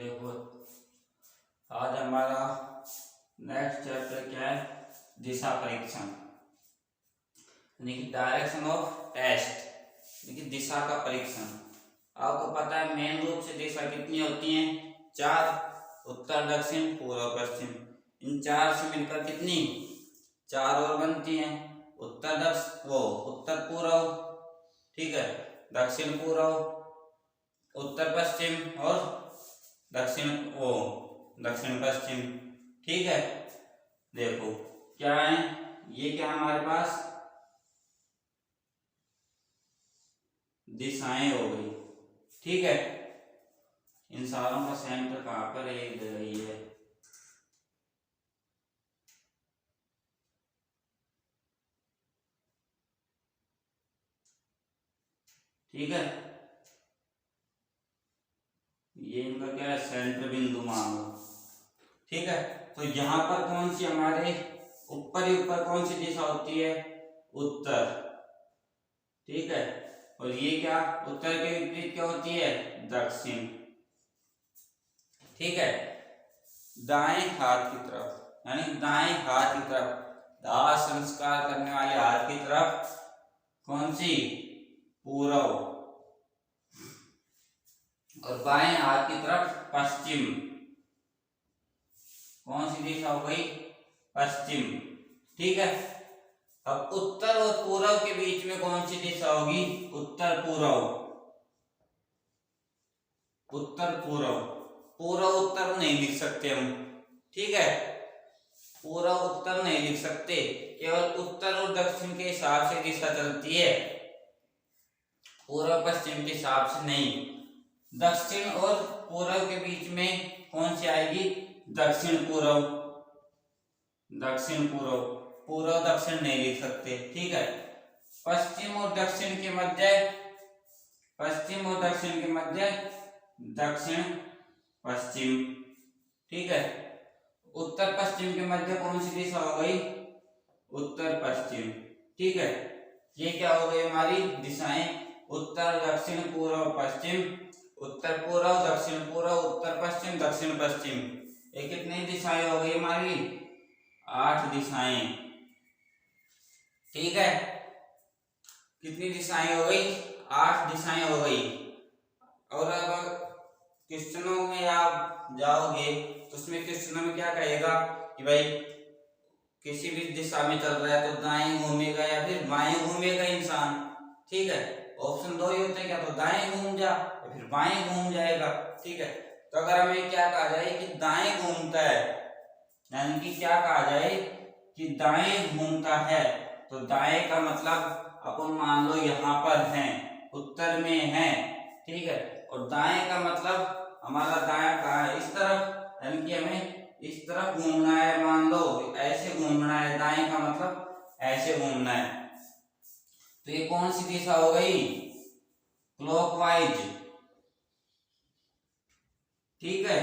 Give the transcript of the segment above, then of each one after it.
देखो आज हमारा नेक्स्ट चैप्टर क्या है, दिशा परीक्षण यानी कि डायरेक्शन ऑफ टेस्ट, यानी कि दिशा का परीक्षण। आपको पता है मेन रूप से दिशा कितनी होती हैं, 4, उत्तर दक्षिण पूर्व पश्चिम। इन 4 से मिलकर कितनी 4 और बनती हैं, उत्तर पूर्व, ठीक है, दक्षिण पूर्व, उत्तर पश्चिम और दक्षिण पश्चिम, ठीक है। देखो क्या है, ये क्या हमारे पास दिशाएं हो गई, ठीक है। इन सारों का सेंटर कहाँ पर है, इधर ही है, ठीक है। ये इनका क्या है, सेंटर बिंदु मान लो, ठीक है। तो यहाँ पर कौन सी हमारे ऊपर कौन सी दिशा होती है, उत्तर, ठीक है। और ये क्या, उत्तर के विपरीत क्या होती है, दक्षिण, ठीक है। दाएं हाथ की तरफ यानी दाएं हाथ की तरफ, दाह संस्कार करने वाले हाथ की तरफ कौन सी, पूर्व, और बाएं हाथ की तरफ पश्चिम, कौन सी दिशा हो गई, पश्चिम, ठीक है। अब उत्तर और पूर्व के बीच में कौन सी दिशा होगी, उत्तर पूर्व, पूर्व उत्तर नहीं लिख सकते हम, ठीक है। पूर्व उत्तर नहीं लिख सकते, केवल उत्तर और दक्षिण के हिसाब से दिशा चलती है, पूर्व पश्चिम के हिसाब से नहीं। दक्षिण और पूर्व के बीच में कौन सी आएगी, दक्षिण पूर्व, पूर्व दक्षिण नहीं लिख सकते, ठीक है। पश्चिम और दक्षिण के मध्य दक्षिण पश्चिम, ठीक है। उत्तर पश्चिम के मध्य कौन सी दिशा हो गई, उत्तर पश्चिम, ठीक है। ये क्या हो गई हमारी दिशाएं, उत्तर दक्षिण पूर्व पश्चिम, उत्तर पूर्व दक्षिण पूर्व, उत्तर पश्चिम दक्षिण पश्चिम। ये कितनी दिशाएं हो गई हमारी, 8 दिशाएं, ठीक है। कितनी दिशाएं हो गई, 8 दिशाएं हो गई। और अब क्वेश्चनों में आप जाओगे तो उसमें क्वेश्चनों में क्या कहेगा कि भाई किसी भी दिशा में चल रहा है तो दाएं घूमेगा या फिर बाएं घूमेगा इंसान, ठीक है। ऑप्शन 2 ही होते हैं, क्या तो दाएं घूम जा या फिर बाएं घूम जाएगा, ठीक है। तो अगर हमें क्या कहा जाए कि दाएं घूमता है, यानी कि क्या कहा जाए कि दाएं घूमता है, तो दाएं का मतलब अपन मान लो यहाँ पर हैं, उत्तर में हैं, ठीक है। और दाएं का मतलब हमारा दायां कहाँ है, इस तरफ, यानी कि हमें इस तरफ घूमना है, मान लो ऐसे घूमना है, दाएं का मतलब ऐसे घूमना है। तो ये कौन सी दिशा हो गई, क्लॉकवाइज, ठीक है।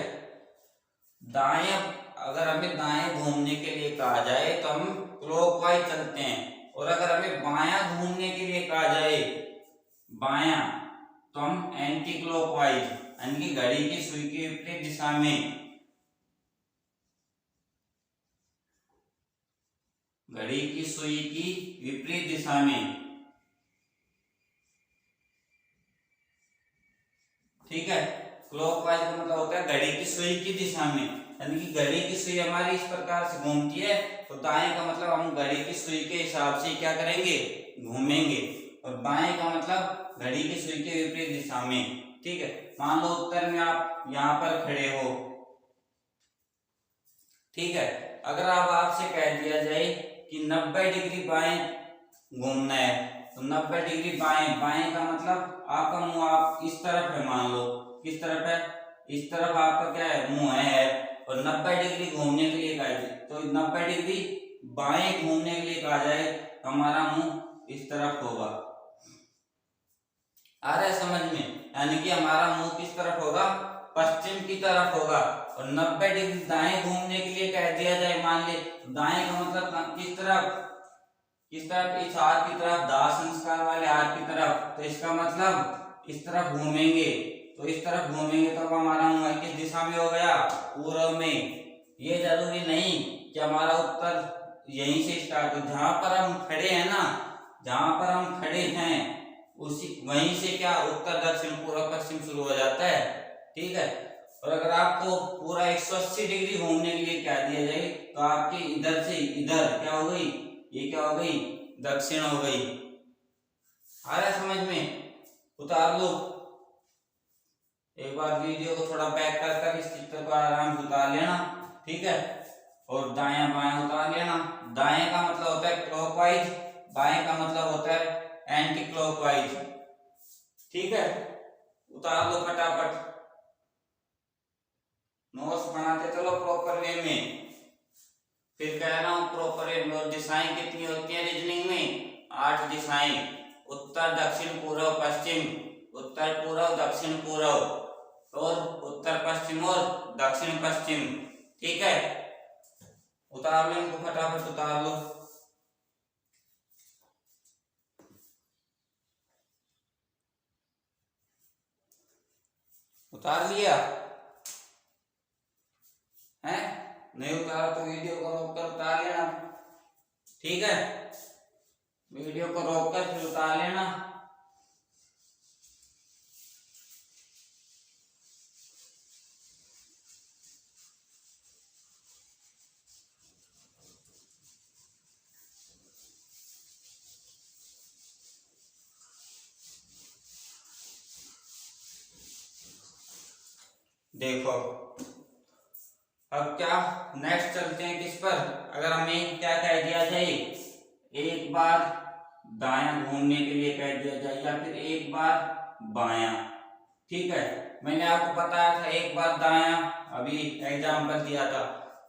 दाएं, अगर हमें दाएं घूमने के लिए कहा जाए तो हम क्लॉकवाइज चलते हैं, और अगर हमें बायां घूमने के लिए कहा जाए, बायां, तो हम एंटी क्लॉकवाइज, यानी कि घड़ी की सुई के विपरीत दिशा में, घड़ी की सुई की विपरीत दिशा में, ठीक है। क्लॉकवाइज का मतलब होता है घड़ी की सुई की दिशा में, यानी कि घड़ी की सुई हमारी इस प्रकार से घूमती है, तो दाएं का मतलब हम घड़ी की सुई के हिसाब से क्या करेंगे, घूमेंगे। और बाएं का मतलब घड़ी की सुई के विपरीत दिशा में, ठीक है। मान लो उत्तर में आप यहाँ पर खड़े हो, ठीक है। अगर अब आपसे कह दिया जाए कि 90 डिग्री बाएं घूमना है, तो 90 डिग्री बाएं, बाएं का मतलब आपका मुंह आप इस तरफ है, मान लो किस तरफ है, इस तरफ आपका क्या है, मुंह है, और 90 डिग्री घूमने के लिए कहा जाए, तो 90 डिग्री बाएं घूमने के लिए कहा जाए तो हमारा मुंह इस तरफ होगा, आ रहा है समझ में, यानी कि हमारा मुंह किस तरफ होगा, पश्चिम की तरफ होगा। और 90 डिग्री दाएं घूमने के लिए कह दिया जाए, मान ले, दाएं का मतलब किस तरफ, इस हाथ की तरफ, दाह संस्कार वाले हाथ की तरफ, तो इसका मतलब इस तरफ घूमेंगे, तो इस तरफ घूमेंगे तो हमारा मुंह किस दिशा में हो गया, पूर्व में। ये जरूरी नहीं कि हमारा उत्तर यहीं से स्टार्ट हो, जहां पर हम खड़े हैं ना, जहां पर हम खड़े हैं उसी वहीं से क्या उत्तर दक्षिण पूर्व पश्चिम शुरू हो जाता है, ठीक है। और अगर आपको पूरा 180 डिग्री घूमने के लिए क्या दिया जाए तो आपके इधर से इधर क्या हो गई, ये क्या हो गई, दक्षिण हो गई। आ रहा है समझ में, उतार लो। एक बार वीडियो को थोड़ा बैक कर इस चित्र को आराम से उतार लेना, ठीक है। और दायां बायां उतार लेना। दाएं का मतलब होता है क्लॉकवाइज, बाएं का मतलब होता है एंटी क्लॉकवाइज, ठीक है। उतार लो फटाफट, नोट्स बनाते चलो प्रॉपर वे में। फिर कह रहा हूं प्रॉपर वे में। दिशाएं कितनी होती हैं रीजनिंग में, 8 दिशाएं, उत्तर दक्षिण पूर्व पश्चिम, उत्तर पूर्व दक्षिण पूर्व, और उत्तर पश्चिम और दक्षिण पश्चिम, ठीक है। उतार लो इनको फटाफट, उतार लो। उतार लिया है, नहीं उतारा तो वीडियो को रोक कर उतार लेना, ठीक है। वीडियो को रोक कर फिर उतार लेना। देखो अब क्या नेक्स्ट चलते हैं किस पर। अगर हमें क्या कह दिया जाए, एक बार दायां घूमने के लिए कह दिया जाए या फिर एक बार बायां, ठीक है। मैंने आपको बताया था एक बार दायां, अभी एग्जाम्पल दिया था।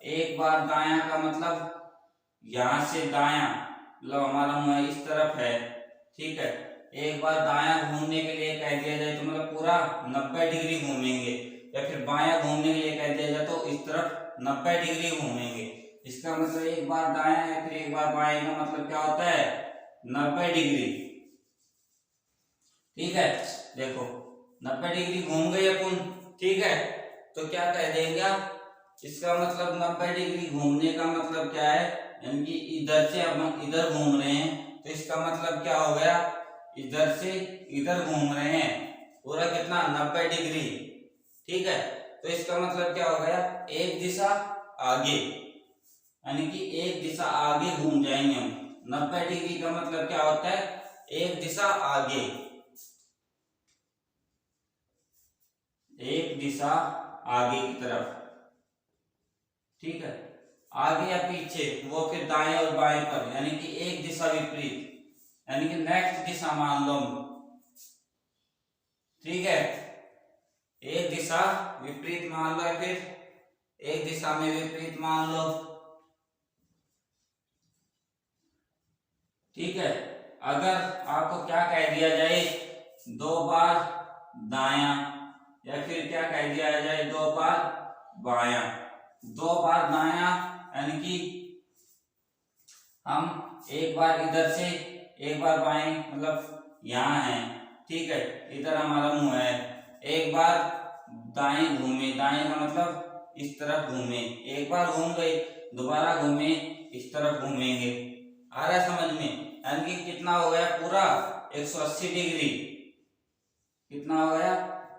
एक बार दायां का मतलब यहां से दायां, मतलब हमारा मुंह इस तरफ है, ठीक है। एक बार दायां घूमने के लिए कह दिया जाए तो मतलब पूरा 90 डिग्री घूमेंगे, या फिर बायां घूमने के लिए कह दिया जाए तो इस तरफ 90 डिग्री घूमेंगे। इसका मतलब एक बार दायां या फिर एक बार बाएं का मतलब क्या होता है, 90 डिग्री, ठीक है। देखो 90 डिग्री घूम गए अपन, ठीक है। तो क्या कह देंगे आप, इसका मतलब 90 डिग्री घूमने का मतलब क्या है, यानी कि इधर से हम इधर घूम रहे हैं तो इसका मतलब क्या हो गया, इधर से इधर घूम रहे हैं पूरा कितना, 90 डिग्री, ठीक है। तो इसका मतलब क्या हो गया, एक दिशा आगे, यानी कि एक दिशा आगे घूम जाएंगे हम। 90 डिग्री का मतलब क्या होता है, एक दिशा आगे, एक दिशा आगे की तरफ, ठीक है। आगे या पीछे वो फिर दाएं और बाएं पर, यानी कि एक दिशा विपरीत, यानी कि नेक्स्ट दिशा मान लो, ठीक है। एक दिशा विपरीत मान लो, या फिर एक दिशा में विपरीत मान लो, ठीक है। अगर आपको क्या कह दिया जाए, 2 बार दायां, या फिर क्या कह दिया जाए 2 बार बायां। 2 बार दायां यानी कि हम एक बार इधर से एक बार बाएं, मतलब यहाँ है, ठीक है। इधर हमारा मुंह है, एक बार दाएं घूमे, दाएं का मतलब इस तरफ घूमे, एक बार घूम गए, दोबारा घूमे, इस तरफ घूमेंगे। आ रहा है समझ में, यानी कि कितना हो गया पूरा 180 डिग्री, कितना हो गया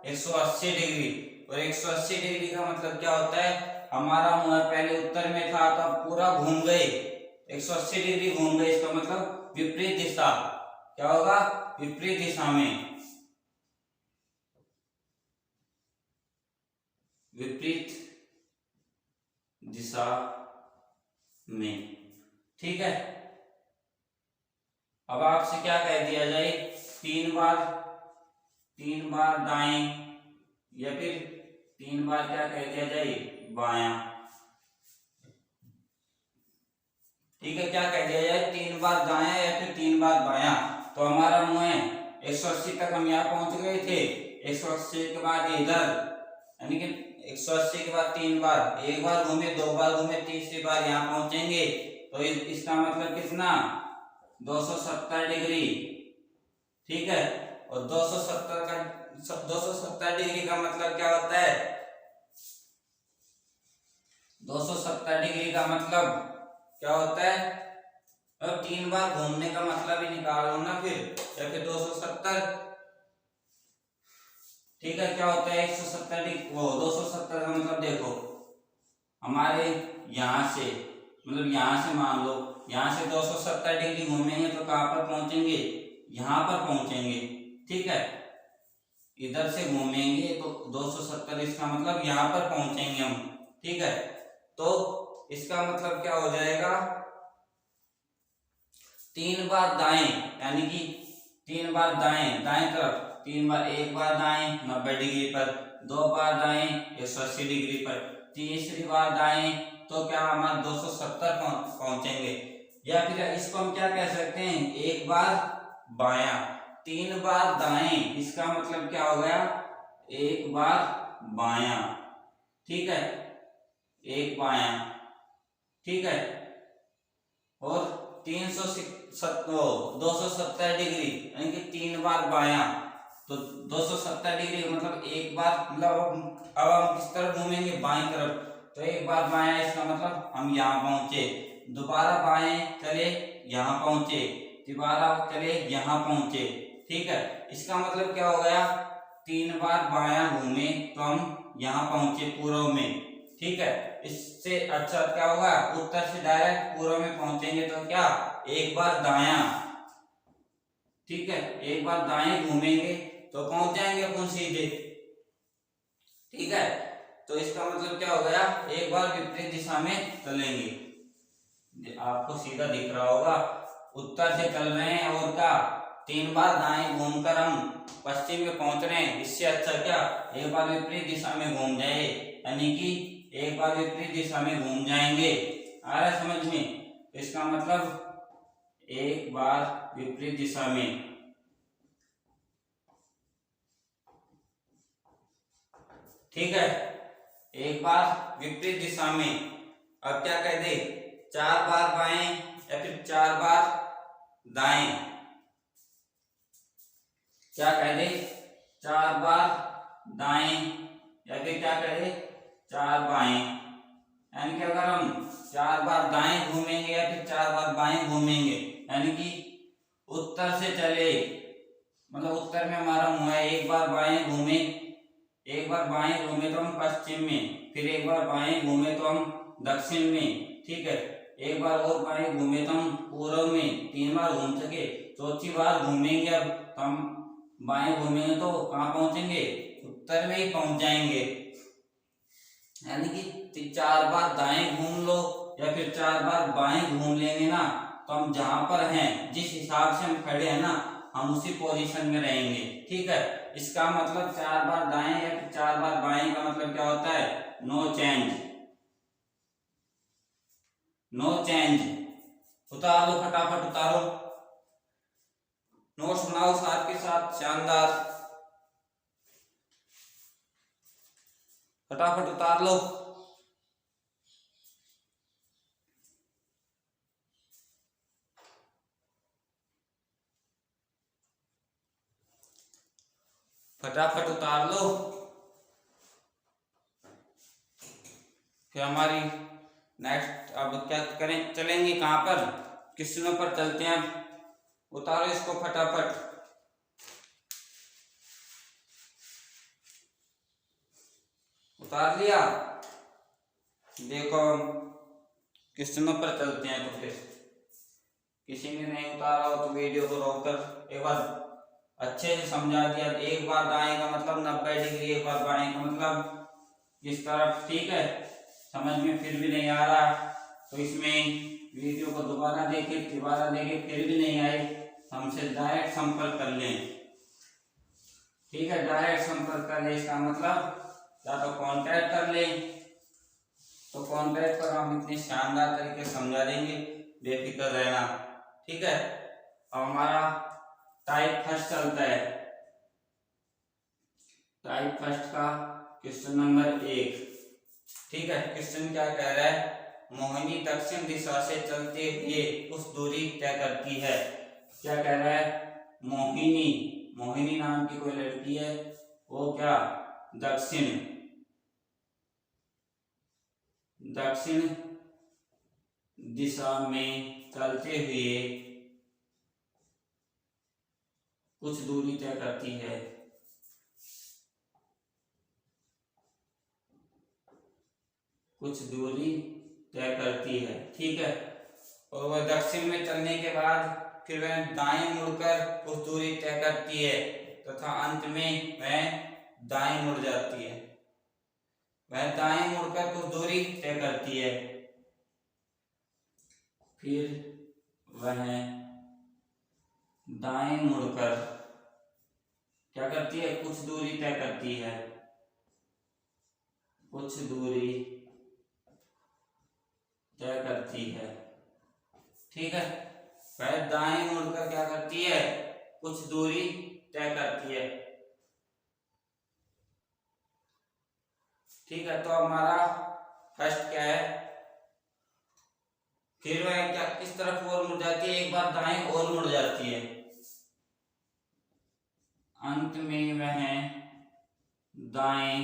180 डिग्री। और 180 डिग्री का मतलब क्या होता है, हमारा मुंह पहले उत्तर में था तो अब पूरा घूम गए, 180 डिग्री घूम गए, इसका मतलब विपरीत दिशा, क्या होगा, विपरीत दिशा में, विपरीत दिशा में, ठीक है। अब आपसे क्या कह दिया जाए, 3 बार दाएं, या फिर 3 बार क्या कह दिया जाए बायां, ठीक है। क्या कह दिया जाए, 3 बार दायां या फिर 3 बार बायां। तो हमारा मुंह है 180 तक हम यहाँ पहुंच गए थे, 180 के बाद इधर, यानी कि 180 के बाद 3 बार, एक बार घूमे, 2 बार घूमे, तीसरी बार यहाँ पहुंचेंगे तो इसका मतलब कितना, 270 डिग्री, ठीक है। और 270 डिग्री का मतलब क्या होता है? 270 डिग्री का मतलब क्या होता है? अब 3 बार घूमने का मतलब ही निकालो ना फिर, या फिर 270। ठीक है, क्या होता है 170 डिग्री, वो 270 का मतलब देखो हमारे यहाँ से, मतलब यहाँ से मान लो यहाँ से 270 डिग्री घूमेंगे तो कहाँ पर पहुंचेंगे? यहाँ पर पहुंचेंगे। ठीक है, इधर से घूमेंगे तो 270, इसका मतलब यहाँ पर पहुंचेंगे हम। ठीक है, तो इसका मतलब क्या हो जाएगा? 3 बार दाएं, यानी कि 3 बार दाएं, दाएं तरफ 3 बार, एक बार दाएं 90 डिग्री पर, 2 बार दाएं 180 डिग्री पर, तीसरी बार दाएं तो क्या हमारा 270 पहुंचेंगे। या फिर इसको हम क्या कह सकते हैं? एक बार बायां। 3 बार दाएं, इसका मतलब क्या हो गया? एक बार बायां। ठीक है, एक बायां। ठीक है, और 270 डिग्री यानी कि 3 बार बायां, तो 270 डिग्री मतलब एक बार, मतलब अब हम किस तरफ घूमेंगे? बाएं तरफ। तो एक बार बायां, इसका मतलब हम यहाँ पहुंचे, दोबारा बाएं चले यहाँ पहुंचे, दोबारा चले यहाँ पहुंचे। ठीक है, इसका मतलब क्या हो गया? 3 बार बायां घूमे तो हम यहाँ पहुंचे पूर्व में। ठीक है, इससे अच्छा क्या होगा? उत्तर से डायरेक्ट पूर्व में पहुंचेंगे तो क्या? एक बार दायां। ठीक है, एक बार दाएं घूमेंगे तो पहुंच जाएंगे अपन सीधे। ठीक है, तो इसका मतलब क्या हो गया? एक बार विपरीत दिशा में चलेंगे, आपको सीधा दिख रहा होगा, उत्तर से चल रहे हैं और क्या 3 बार दाएं घूमकर हम पश्चिम में पहुंच रहे हैं। इससे अच्छा क्या एक बार विपरीत दिशा में घूम जाए, यानी कि एक बार विपरीत दिशा में घूम जाएंगे। आ रहा है समझ में? इसका मतलब एक बार विपरीत दिशा में। ठीक है, एक बार विपरीत दिशा में। अब क्या कह दे? 4 बार बाएं या फिर 4 बार दाएं। क्या कह दे? 4 बार दाएं या फिर क्या कह दे? 4 बाएं। यानी कि अगर हम 4 बार दाएं घूमेंगे या फिर 4 बार बाएं घूमेंगे, यानी कि उत्तर से चले, मतलब उत्तर में हमारा मुंह है, एक बार बाएं घूमे, एक बार बाएं घूमे तो हम पश्चिम में, फिर एक बार बाएं घूमे तो हम दक्षिण में। ठीक है, एक बार और बाएं घूमे तो हम पूर्व में। 3 बार घूम सके, चौथी बार घूमेंगे अब तो हम बाएं घूमेंगे तो कहाँ पहुंचेंगे? उत्तर में ही पहुंच जाएंगे। यानी कि 4 बार दाएं घूम लो या फिर 4 बार बाएं घूम लेंगे ना, तो हम जहां पर हैं, जिस हिसाब से हम खड़े हैं ना, हम उसी पोजीशन में रहेंगे। ठीक है, इसका मतलब 4 बार दाएं या फिर 4 बार बाएं का मतलब क्या होता है? No change, no change. उतार लो, फटाफट उतारो, नोट्स बनाओ साथ के साथ, शानदार, फटाफट उतार लो। फटाफट उतार लो। फिर हमारी नेक्स्ट अब क्या करें? चलेंगे कहाँ पर? क्वेश्चनों पर चलते हैं। उतारो इसको फटाफट। उतार लिया? देखो क्वेश्चनों पर चलते हैं। तो फिर किसी ने नहीं उतारा हो तो वीडियो को रोककर एक बार अच्छे से समझा दिया। एक बार दाएं का मतलब 90 डिग्री, एक बार बाएं का मतलब इस तरफ। ठीक है, समझ में फिर भी नहीं आ रहा तो इसमें वीडियो को दोबारा देखे, फिर भी नहीं आए, हमसे डायरेक्ट संपर्क कर लें। ठीक है, डायरेक्ट संपर्क कर लें, इसका मतलब या तो कांटेक्ट कर लें, तो कांटेक्ट पर हम इतने शानदार तरीके से समझा देंगे, बेफिक्र रहना। ठीक है, अब हमारा टाइप फर्स्ट चलता है। टाइप फर्स्ट का क्वेश्चन नंबर 1। ठीक है, क्वेश्चन क्या कह रहा है? मोहिनी दक्षिण दिशा से चलते हुए उस दूरी तय करती है। क्या कह रहा है? मोहिनी, मोहिनी नाम की कोई लड़की है, वो क्या दक्षिण दिशा में चलते हुए कुछ दूरी तय करती है। ठीक है। और वह दक्षिण में चलने के बाद फिर वह दाएं मुड़कर कुछ दूरी तय करती है तथा अंत में वह दाएं मुड़ जाती है। वह दाएं मुड़कर कुछ दूरी तय करती है, फिर वह दाएं मुड़कर क्या करती है, कुछ दूरी तय करती है, ठीक है। वह दाएं मुड़कर क्या करती है, कुछ दूरी तय करती है। ठीक है, तो हमारा फर्स्ट क्या है, फिर वह क्या किस तरफ और मुड़ जाती है, एक बार दाएं और मुड़ जाती है, अंत में वह दाएं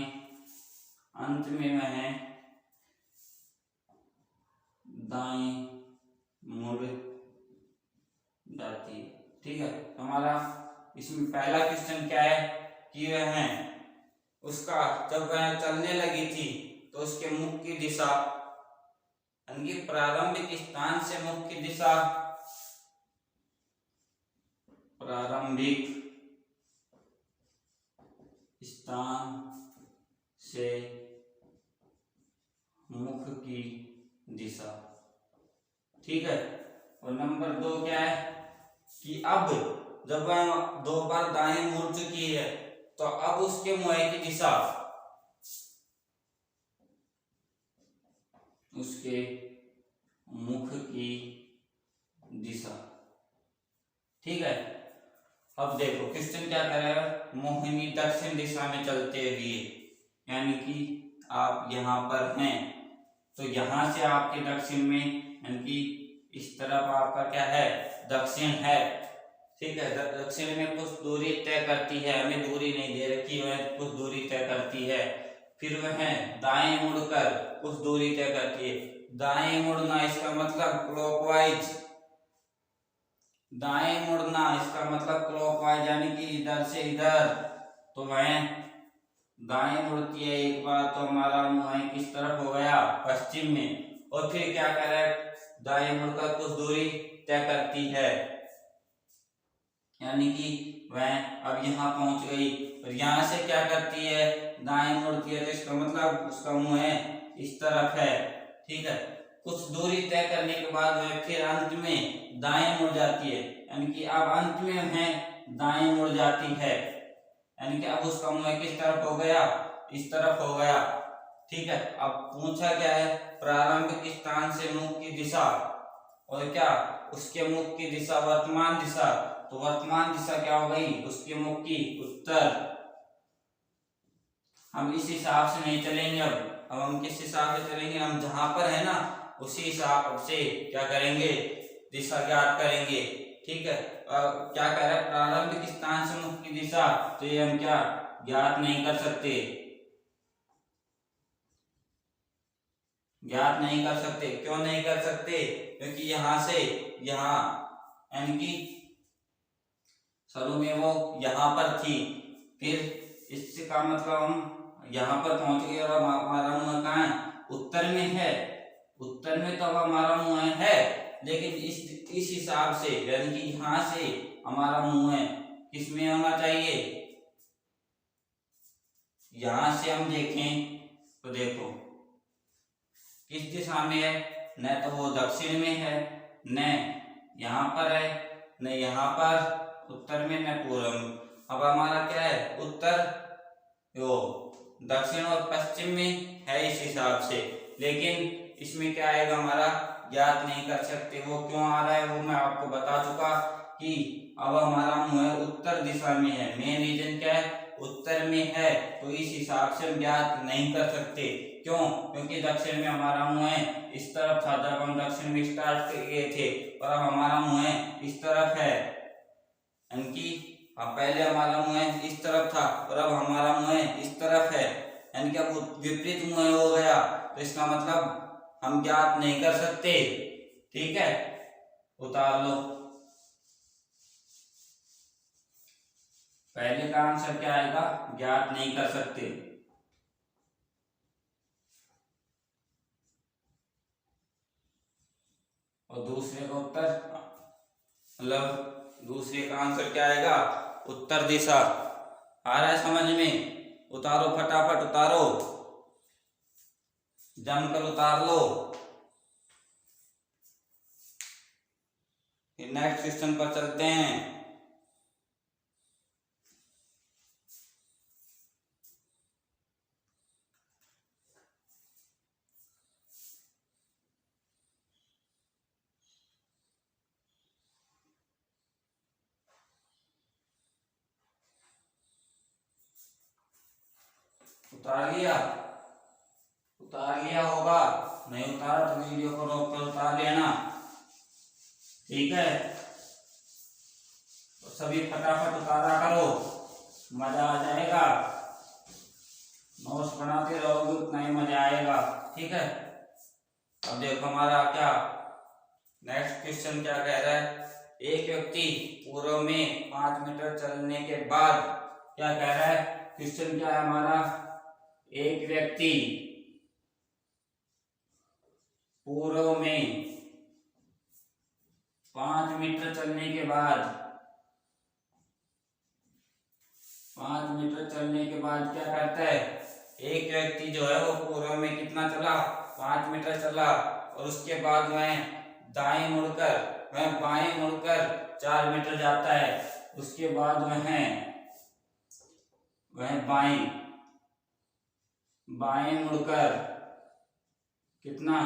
मुड़ जाती है। ठीक है, हमारा इसमें पहला क्वेश्चन क्या है कि वह उसका जब वह चलने लगी थी तो उसके मुख की दिशा, यानी प्रारंभिक स्थान से मुख की दिशा, ठीक है। और नंबर 2 क्या है कि अब जब वह 2 बार दाएं मुड़ चुकी है तो अब उसके मुंह की दिशा, उसके मुख की दिशा। ठीक है, अब देखो क्वेश्चन क्या कर रहा है, मोहिनी दक्षिण दिशा में चलते हुए, यानी कि आप यहाँ पर हैं तो यहाँ से आपके दक्षिण में, यानी कि इस तरफ आपका क्या है, दक्षिण है। ठीक है, दक्षिण में कुछ दूरी तय करती है, हमें दूरी नहीं दे रखी है, कुछ दूरी तय करती है। फिर वह दाएं मुड़कर कुछ दूरी तय करती है। दाएं मुड़ना इसका मतलब क्लॉकवाइज, दाएं मुड़ना इसका मतलब क्लॉकवाइज, यानी कि इधर से इधर। तो वह दाएं मुड़ती है एक बार तो हमारा मुंह किस तरफ हो गया, पश्चिम में। और फिर क्या करे, दाएं मुड़कर कुछ दूरी तय करती है, यानी कि वह अब यहाँ पहुंच गई। और यहाँ से क्या करती है, दाएं मुड़ती है, तो इसका मतलब उसका मुंह इस तरफ है। ठीक है, कुछ दूरी तय करने के बाद वह फिर अंत में दाएं मुड़ जाती है, यानी कि अब अंत में वह दाएं मुड़ जाती है, यानी कि अब उसका मुंह किस तरफ हो गया, इस तरफ हो गया। ठीक है, अब पूछा क्या है, प्रारंभिक स्थान से मुख की दिशा, और क्या उसके मुख की दिशा वर्तमान दिशा। तो वर्तमान दिशा क्या हो गई, उसके मुख की उत्तर। हम इस हिसाब से नहीं चलेंगे, अब हम किस हिसाब से चलेंगे, हम जहां पर है ना उसी हिसाब से क्या करेंगे, दिशा ज्ञात करेंगे। ठीक है, क्या कह रहा है, प्रारंभिक स्थान से मुख की दिशा, तो ये हम क्या ज्ञात नहीं कर सकते, क्यों नहीं कर सकते, क्योंकि यहाँ से यहाँ, यानी कि शुरू में वो यहाँ पर थी, फिर इससे का मतलब हम यहाँ पर पहुंच गए और हमारा मुंह कहाँ है, उत्तर में है। उत्तर में तो अब हमारा मुंह है, लेकिन इस हिसाब से, यानी कि यहाँ से हमारा मुंह किस में होना चाहिए, यहाँ से हम देखें तो देखो किस दिशा में है, न तो वो दक्षिण में है, न यहाँ पर है, न यहाँ पर उत्तर में, न पूर्व में। अब हमारा क्या है, उत्तर वो दक्षिण और पश्चिम में है इस हिसाब से, लेकिन इसमें क्या आएगा, हमारा ज्ञात नहीं कर सकते। वो क्यों आ रहा है वो मैं आपको बता चुका कि अब हमारा मुंह उत्तर दिशा में है। मेन रीजन क्या है, उत्तर में है, तो इस हिसाब से हम ज्ञात नहीं कर सकते। क्यों, क्योंकि दक्षिण में हमारा मुंह इस तरफ था जब हम दक्षिण में स्टार्ट किए थे, और अब हमारा मुंह इस तरफ है, यानी कि अब पहले हमारा मुंह इस तरफ था और अब हमारा मुंह इस तरफ है, यानी कि अब विपरीत मुंह हो गया, तो इसका मतलब हम ज्ञात नहीं कर सकते। ठीक है, उतार लो। पहले का आंसर क्या आएगा? ज्ञात नहीं कर सकते। और दूसरे का उत्तर, मतलब दूसरे का आंसर क्या आएगा? उत्तर दिशा। आ रहा है समझ में? उतारो फटाफट उतारो, जमकर उतार लो। नेक्स्ट क्वेश्चन पर चलते हैं। उतार लिया? उतार लिया होगा, नहीं उतारा तो वीडियो को रोक कर उतार लेना। ठीक है, तो सभी फटाफट उतारा करो, मजा आ जाएगा। नोट्स बनाते रहोगे उतना ही मजा आएगा। ठीक है, अब देखो हमारा क्या नेक्स्ट क्वेश्चन क्या कह रहा है। एक व्यक्ति पूर्व में 5 मीटर चलने के बाद, क्या कह रहा है क्वेश्चन? क्या है हमारा? एक व्यक्ति पूर्व में 5 मीटर चलने के बाद, 5 मीटर चलने के बाद क्या करता है? एक व्यक्ति जो है वो पूर्व में कितना चला? 5 मीटर चला, और उसके बाद वह दाएं मुड़कर, वह बाएं मुड़कर 4 मीटर जाता है। उसके बाद वह बाएं मुड़कर कितना?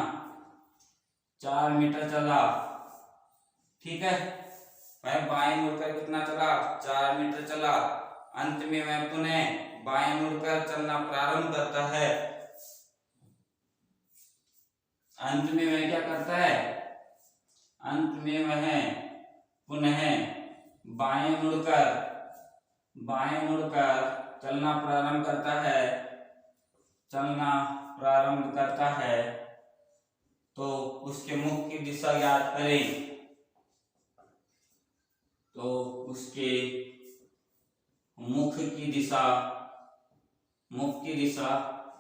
4 मीटर चला। ठीक है, वह बाएं मुड़कर कितना चला? 4 मीटर चला। अंत में वह पुनः बाएं मुड़कर चलना प्रारंभ करता है। अंत में वह क्या करता है? अंत में वह पुनः बाएं मुड़कर चलना प्रारंभ करता है, चलना प्रारंभ करता है। तो उसके मुख की दिशा याद करें। तो उसके मुख की दिशा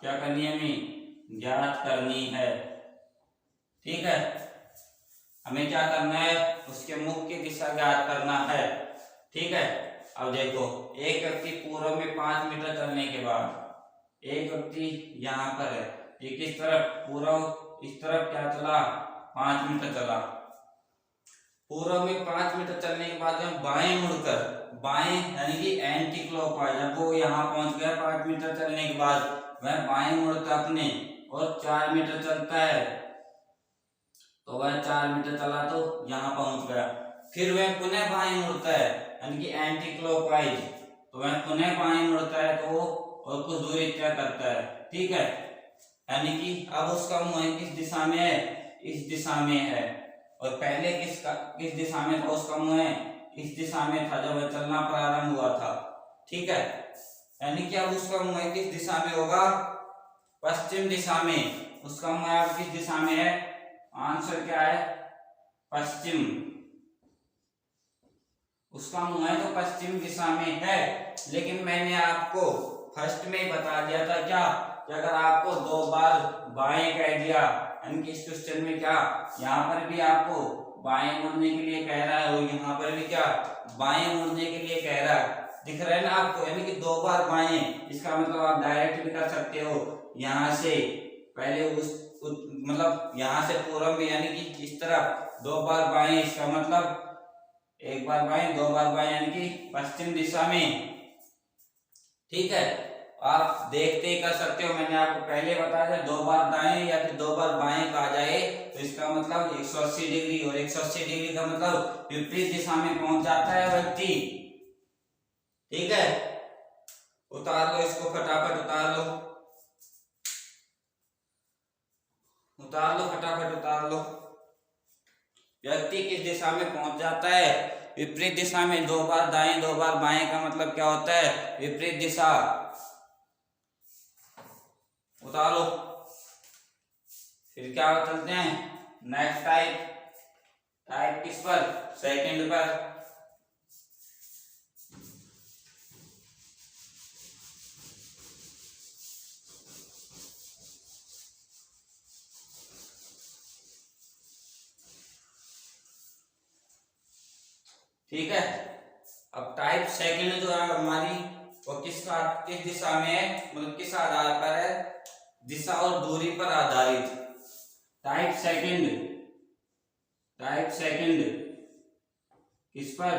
क्या करनी है? हमें ज्ञात करनी है। ठीक है, हमें क्या करना है? उसके मुख की दिशा ज्ञात करना है। ठीक है, अब देखो एक व्यक्ति पूर्व में 5 मीटर चलने के बाद, एक व्यक्ति यहाँ पर है, ये किस तरफ? पूर्व इस तरफ क्या चला? 5 मीटर चला। पूर्व में 5 मीटर चलने के बाद में बाएं मुड़कर, बाएं यानी कि एंटी क्लॉकवाइज, जब वो यहाँ पहुंच गया 5 मीटर चलने के बाद, वह बाएं मुड़ता अपने और 4 मीटर चलता है। तो वह 4 मीटर चला तो यहाँ पहुंच गया। फिर वह पुनः बाएं मुड़ता है, यानी कि एंटी क्लॉकवाइज, तो वह पुनः बाएं मुड़ता है तो और कुछ दूरी तय करता है। ठीक है, यानी कि अब उसका मुंह किस दिशा में है? इस दिशा में है। और पहले किस दिशा में था? उसका मुंह इस दिशा में था जब वह चलना प्रारंभ हुआ था। ठीक है, यानी कि अब उसका मुंह किस दिशा में होगा? पश्चिम दिशा में। उसका मुंह अब किस दिशा में है? आंसर क्या है? पश्चिम। उसका मुंह तो पश्चिम दिशा में है, लेकिन मैंने आपको फर्स्ट में ही बता दिया था क्या कि अगर आपको 2 बार बाएं कह दिया, यानी कि इस क्वेश्चन में क्या यहाँ पर भी आपको बाएं मुड़ने के लिए कह रहा है और यहाँ पर भी क्या बाएं मुड़ने के लिए कह रहा है। दिख रहा है ना आपको? यानी कि 2 बार बाएं, इसका मतलब आप डायरेक्ट भी कर सकते हो। यहाँ से पहले मतलब यहाँ से पूर्व में, यानी कि इस तरफ 2 बार बाएं, इसका मतलब 1 बार बाएं 2 बार बाएं, यानी कि पश्चिम दिशा में। ठीक है, आप देखते ही कर सकते हो, मैंने आपको पहले बताया था 2 बार दाएं या फिर 2 बार बाएं कहा जाए तो इसका मतलब 180 डिग्री, और 180 डिग्री का मतलब विपरीत दिशा में पहुंच जाता है व्यक्ति। ठीक है, उतार लो इसको, फटाफट उतार लो, उतार लो फटाफट उतार लो। व्यक्ति किस दिशा में पहुंच जाता है? विपरीत दिशा में 2 बार दाएं 2 बार बाएं का मतलब क्या होता है? विपरीत दिशा। उतारो। फिर क्या चलते हैं नेक्स्ट टाइप। टाइप किस पर? सेकंड पर। ठीक है। अब टाइप सेकंड जो है हमारी वो किस दिशा में है, मतलब किस आधार पर है? दिशा और दूरी पर आधारित। टाइप सेकंड किस पर?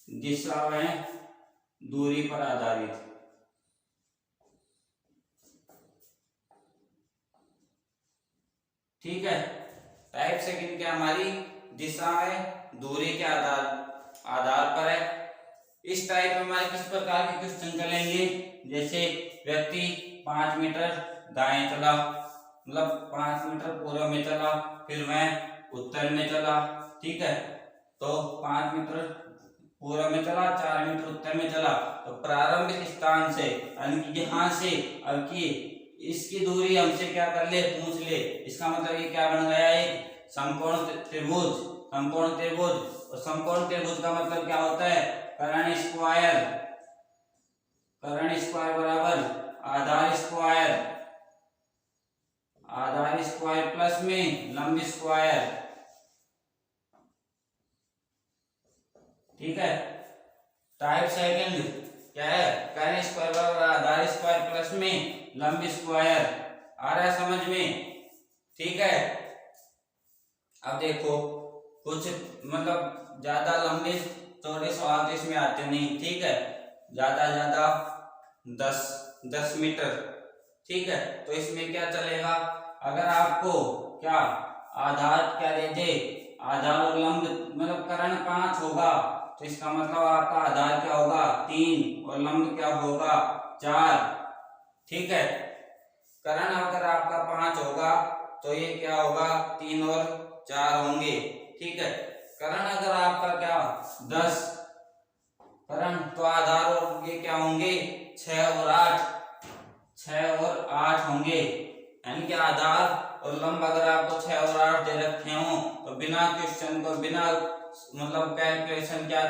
दिशा व दूरी पर आधारित। ठीक है। टाइप सेकंड क्या हमारी दिशा है दूरी के आधार पर है। इस टाइप में हमारे किस प्रकार के क्वेश्चन चलेंगे? जैसे व्यक्ति 5 मीटर दाएं चला, मतलब 5 मीटर पूर्व में चला, फिर वह उत्तर में चला। ठीक है। तो 5 मीटर पूर्व में चला, 4 मीटर उत्तर में चला। तो प्रारंभिक स्थान से यहाँ से अब की इसकी दूरी हमसे क्या कर ले? पूछ ले। इसका मतलब ये क्या बन गया? एक समकोण त्रिभुज। समकोण त्रिभुज, और समकोण त्रिभुज का मतलब क्या होता है? कर्ण स्क्वायर। कर्ण स्क्वायर बराबर आधार स्क्वायर। आधार स्क्वायर प्लस में लंब स्क्वायर। ठीक है। टाइप सेकंड क्या है? कर्ण स्क्वायर बराबर आधार स्क्वायर प्लस में लंब स्क्वायर। आ रहा है समझ में? ठीक है। अब देखो कुछ मतलब ज्यादा लंबे चौड़े सवाल तो इसमें आते नहीं। ठीक है। ज्यादा 10 मीटर। ठीक है। तो इसमें क्या चलेगा? अगर आपको क्या आधार क्या दे दे? आधार और लंब मतलब कर्ण 5 होगा, तो इसका मतलब आपका आधार क्या होगा? 3 और लंब क्या होगा? 4। ठीक है। कर्ण अगर आपका 5 होगा तो ये क्या होगा? 3 और 4 होंगे। ठीक है। कर्ण अगर आपका क्या 10 कर्ण, तो आधार और ये क्या होंगे? 6 और 8। 6 और 8 होंगे। यानी कि आधार और लंब अगर आपको 6 और 8 दे रखे हो तो बिना क्वेश्चन को, बिना मतलब कैलकुलेशन क्या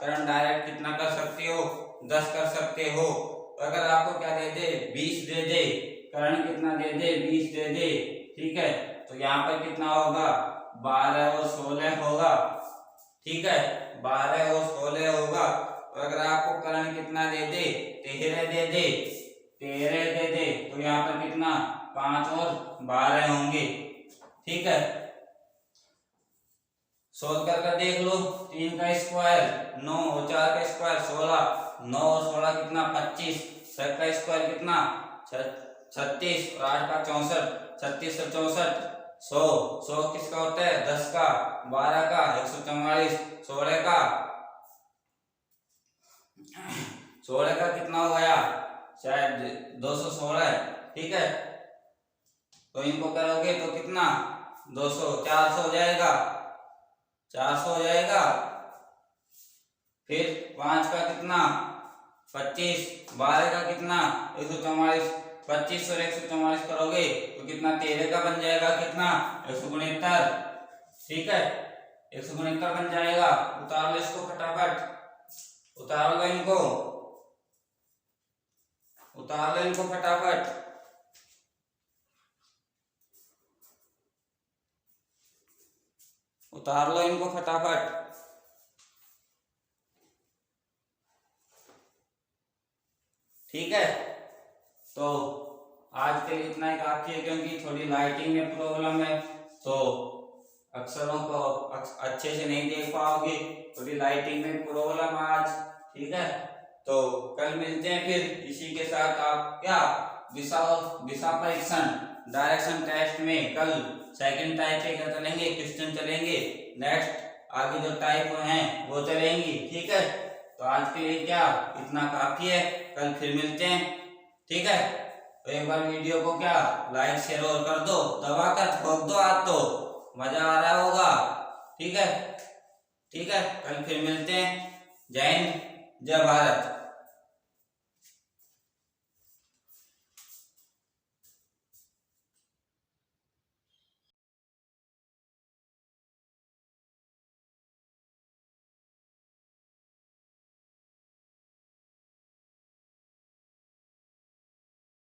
कर्ण डायरेक्ट कितना कर सकते हो? 10 कर सकते हो। अगर आपको क्या दे दे? 20 दे दे, कर्ण कितना दे दे? 20 दे दे। ठीक है। तो यहाँ पर कितना होगा? 12 और 16 होगा। ठीक है। 12 और 16 होगा। और अगर आपको कर्ण कितना दे दे? 13 दे दे। 13 दे दे तो यहाँ पर कितना? 5 और 12 होंगे। ठीक है। सोल्व कर देख लो। 3 का स्क्वायर 9 और 4 का स्क्वायर 16। 9 और 16 कितना? 25। 6 का स्क्वायर कितना? 36 और 8 का 64। 36 और 64 100। 100 किसका होता है? 10 का। 12 का 144। 16 का 16 का कितना हो गया? शायद 216। ठीक है। तो इनको करोगे तो कितना? 200 400 हो जाएगा। 400 हो जाएगा। फिर 5 का कितना? 25। 12 का कितना? 144। 25 और 144 करोगे तो कितना? 13 का बन जाएगा। कितना? 169। ठीक है। 169 बन जाएगा। उतार लो इसको फटाफट। उतार लो इनको। उतार लो इनको फटाफट। उतार लो इनको फटाफट। ठीक है। तो आज के लिए इतना ही काफी है, क्योंकि थोड़ी लाइटिंग में प्रॉब्लम है तो अक्षरों को अच्छे से नहीं देख पाओगे। थोड़ी लाइटिंग में प्रॉब्लम आज। ठीक है। तो कल मिलते हैं फिर इसी के साथ। आप क्या दिशा परीक्षण डायरेक्शन टेस्ट में कल सेकंड टाइप के क्या चलेंगे? क्वेश्चन चलेंगे। नेक्स्ट आगे जो टाइप हैं वो चलेंगी। ठीक है। तो आज के लिए क्या इतना काफी है। कल फिर मिलते हैं। ठीक है। तो एक बार वीडियो को क्या लाइक शेयर और कर दो, दबा कर ठोक दो। आज तो मजा आ रहा होगा। ठीक है। ठीक है, कल फिर मिलते हैं। जय हिंद, जय भारत।